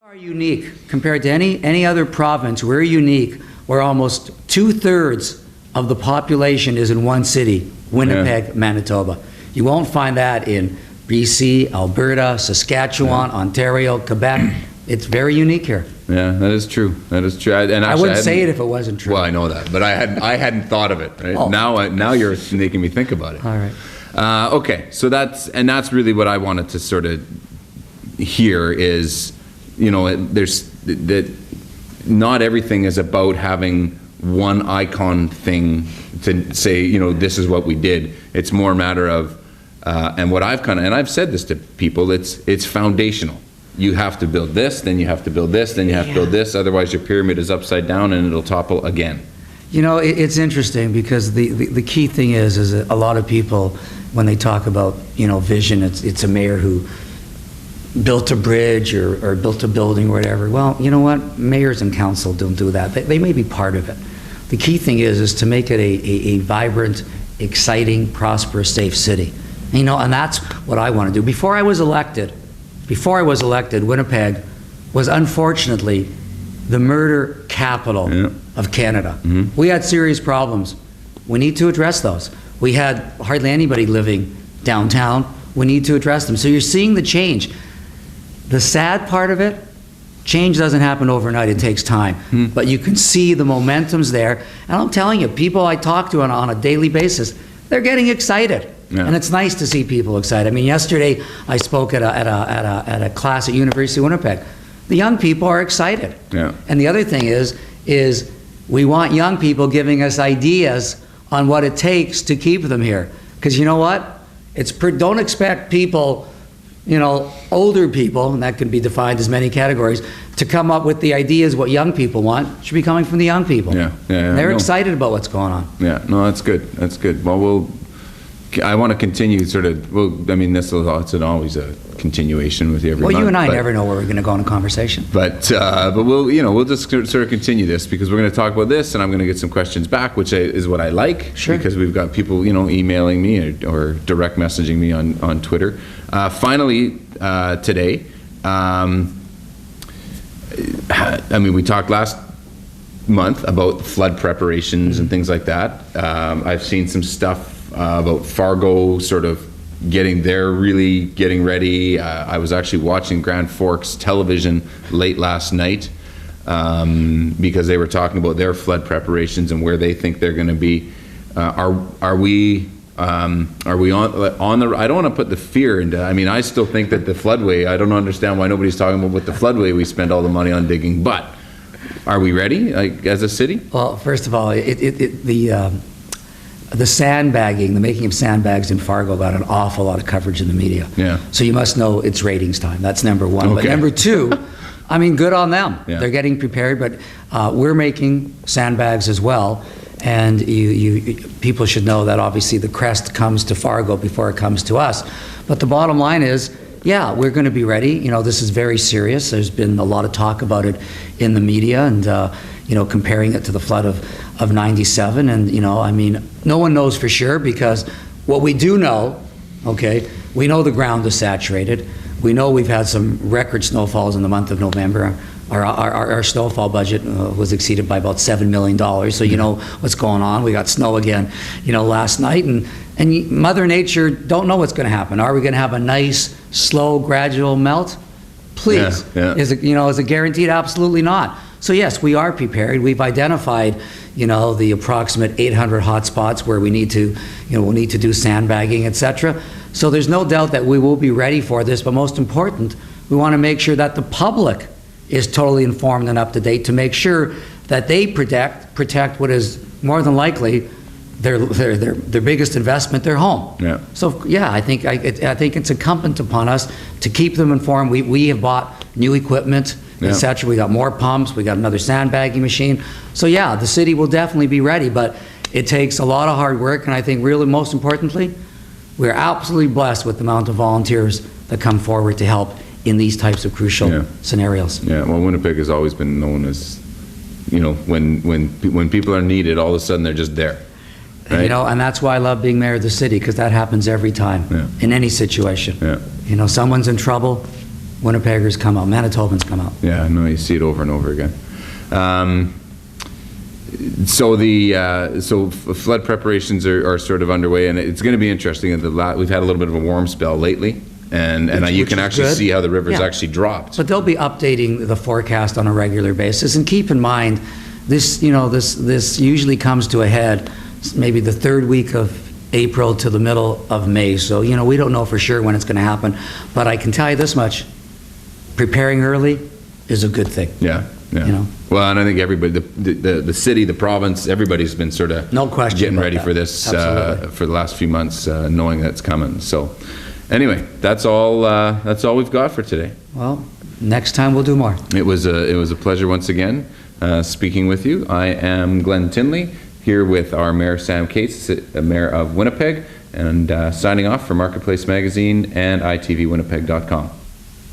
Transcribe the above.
Are unique compared to any other province. We're unique. Where almost 2/3 of the population is in one city, Winnipeg, Manitoba. You won't find that in BC, Alberta, Saskatchewan, Ontario, Quebec. It's very unique here. Yeah, that is true. That is true. And I wouldn't say it if it wasn't true. Well, I know that, but I hadn't thought of it. Right? Oh. Now you're making me think about it. All right. Okay, so that's really what I wanted to sort of hear is, there's that not everything is about having one icon thing to say, this is what we did. It's more a matter of, and what I've said this to people, it's foundational. You have to build this, then you have to build this, then you have to build this, otherwise your pyramid is upside down and it'll topple again. It's interesting because the key thing is that a lot of people, when they talk about, vision, it's a mayor who built a bridge or built a building or whatever. Well, you know what? Mayors and council don't do that. They may be part of it. The key thing is to make it a vibrant, exciting, prosperous, safe city. And that's what I want to do. Before I was elected, Winnipeg was unfortunately the murder capital of Canada. Mm-hmm. We had serious problems. We need to address those. We had hardly anybody living downtown. We need to address them. So you're seeing the change. The sad part of it, change doesn't happen overnight. It takes time. But you can see the momentum's there. And I'm telling you, people I talk to on a daily basis, they're getting excited. Yeah. And it's nice to see people excited. I mean, yesterday I spoke at a class at University of Winnipeg. The young people are excited. Yeah. And the other thing is we want young people giving us ideas on what it takes to keep them here. Because you know what? Don't expect people, older people, and that can be defined as many categories, to come up with the ideas what young people want. It should be coming from the young people. Yeah. They're excited about what's going on. Yeah, no, that's good. That's good. Well, I want to continue it's always a continuation with you every month. Well, you and I never know where we're going to go in a conversation. But we'll just sort of continue this because we're going to talk about this and I'm going to get some questions back, which is what I like. Sure. Because we've got people, emailing me or direct messaging me on Twitter. Finally, today, we talked last month about flood preparations and things like that. I've seen some stuff about Fargo sort of getting ready. I was actually watching Grand Forks television late last night because they were talking about their flood preparations and where they think they're going to be. Are we on the? I don't want to put the fear into. I still think that the floodway. I don't understand why nobody's talking about what the floodway we spend all the money on digging. But are we ready, as a city? Well, first of all, the sandbagging, the making of sandbags in Fargo got an awful lot of coverage in the media. Yeah. So you must know it's ratings time. That's number one. Okay. But number two, good on them. Yeah. They're getting prepared, but we're making sandbags as well. And people should know that obviously the crest comes to Fargo before it comes to us. But the bottom line is, we're going to be ready. This is very serious. There's been a lot of talk about it in the media and, comparing it to the flood of 97. And, no one knows for sure because what we do know, we know the ground is saturated. We know we've had some record snowfalls in the month of November. Our snowfall budget was exceeded by about $7 million. So you know what's going on. We got snow again, last night. And Mother Nature don't know what's going to happen. Are we going to have a nice, slow, gradual melt? Please. Yeah. Is it guaranteed? Absolutely not. So yes, we are prepared. We've identified, the approximate 800 hot spots where we need to, we'll need to do sandbagging, etc. So there's no doubt that we will be ready for this. But most important, we want to make sure that the public is totally informed and up to date to make sure that they protect what is more than likely their biggest investment, their home. Yeah. So I think it's incumbent upon us to keep them informed. We have bought new equipment, etc. We got more pumps. We got another sandbagging machine. So the city will definitely be ready, but it takes a lot of hard work. And I think really most importantly, we're absolutely blessed with the amount of volunteers that come forward to help in these types of crucial scenarios. Yeah. Well, Winnipeg has always been known as, when people are needed, all of a sudden they're just there. Right? And that's why I love being mayor of the city, because that happens every time in any situation. Yeah. Someone's in trouble, Winnipeggers come out, Manitobans come out. Yeah, no, you see it over and over again. So flood preparations are sort of underway, and it's going to be interesting. We've had a little bit of a warm spell lately, and you can actually see how the river's actually dropped. But they'll be updating the forecast on a regular basis, and keep in mind, this usually comes to a head maybe the third week of April to the middle of May. So, we don't know for sure when it's going to happen, but I can tell you this much: preparing early is a good thing. Yeah. Well, and I think everybody, the city, the province, everybody's been sort of no question getting ready for this for the last few months, knowing that's coming. So, anyway, that's all we've got for today. Well, next time we'll do more. It was a pleasure once again speaking with you. I am Glenn Tinley, here with our Mayor Sam Katz, Mayor of Winnipeg, and signing off for Marketplace Magazine and itvwinnipeg.com.